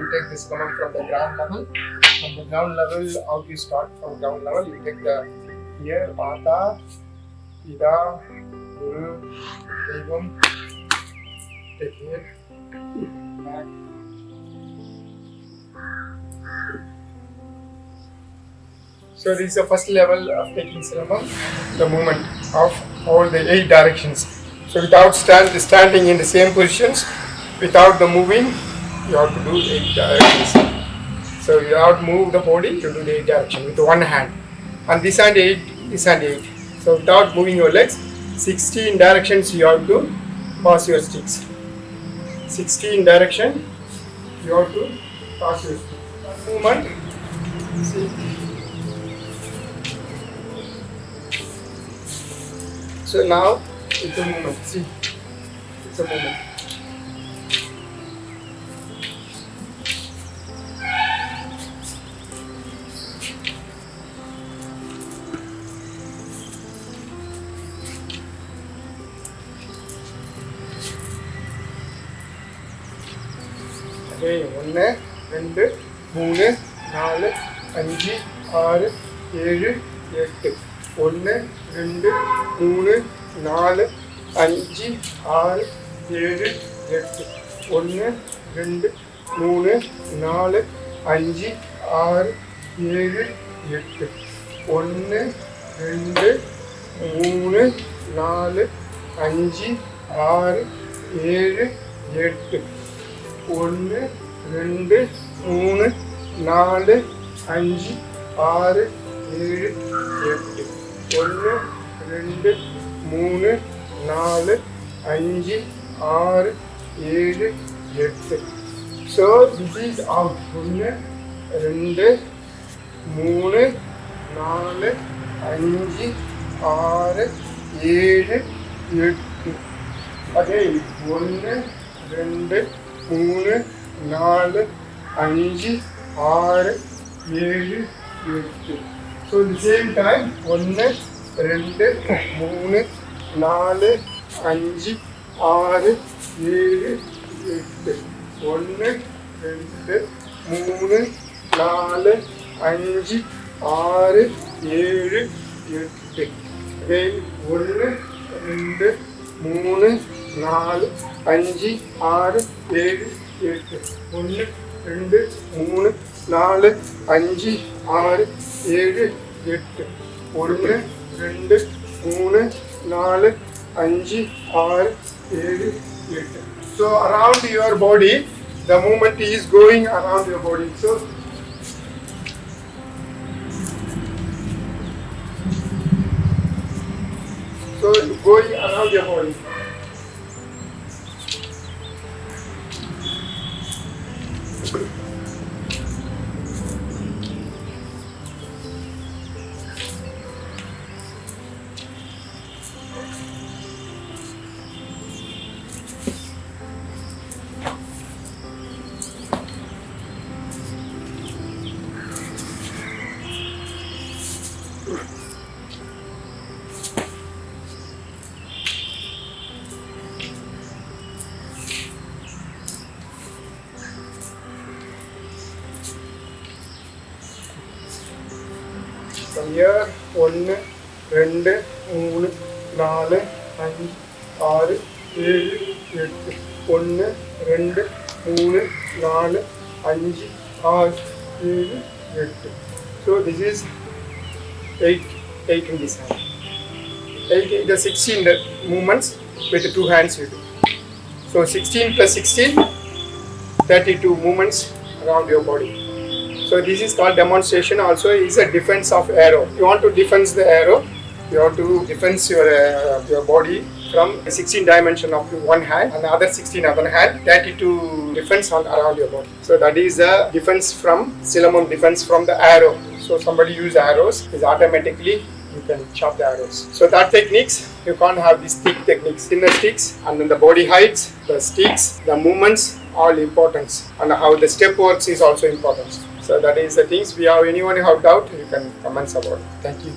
you take the Silambam from the ground level. From the ground level, how you start from ground level, you take the here, Mata, Pida, Guru, Devam, take here, back. So this is the first level of taking Silambam, the movement of all the 8 directions. So without standing in the same positions, without the moving, you have to do 8 directions. So you have to move the body to do the 8 direction with one hand. And this hand 8, this hand 8. So without moving your legs, 16 directions you have to pass your sticks. 16 direction you have to pass your sticks. That movement, see. So now it's a movement, see, it's a movement. Okay, 1, 2, 3, 4, 5, 6, 7, 8. 1, 2, 3, 4, 5, 6, 7, 8. 1, 2, 3, 4, 5, 6, 7, 8. 1, 2, 3, 4, 5, 6, 7, 8. 1, 2, 3, 4, 5, 6, 7, 8. 1, 2, 3, 4, 5, 6, 7, 8. So this is out. 1, 2, 3, 4, 5, 6, 7, 8. Again, 1, 2, 3, 4, 5, 6, 7, 8. So at the same time, 1, 2, 3, 4, 5, 6, 7, 8. 1, 2, 3, 4, 5, 6, 7, 8. Again, 1, 2, 3, 4, 5, 6, 7, 8. 1, 2, 3, 4, 5, 6, 7, 8. 1, 2, 3, 4, 5, 6, 7, 8. So around your body, the movement is going around your body. So going around your body. From here, 1, 2, 3, 4, 5, 6, 7, 8. 1, 2, 3, 4, 5, 6, 7, 8. So this is 8 in this hand. 8 in the 16 movements with 2 hands you do. So 16 plus 16, 32 movements around your body. So this is called demonstration. Also is a defense of arrow. You want to defense the arrow, you have to defense your body from 16 dimension of one hand and the other 16 other hand, 32 defense around your body. So that is the defense from Silambam, defense from the arrow. So somebody use arrows, is automatically you can chop the arrows. So that techniques, you can't have these thick techniques. Thinner sticks and then the body heights, the sticks, the movements, all importance. And how the step works is also important. So that is the things. We have anyone who have doubt, you can comment about it. Thank you.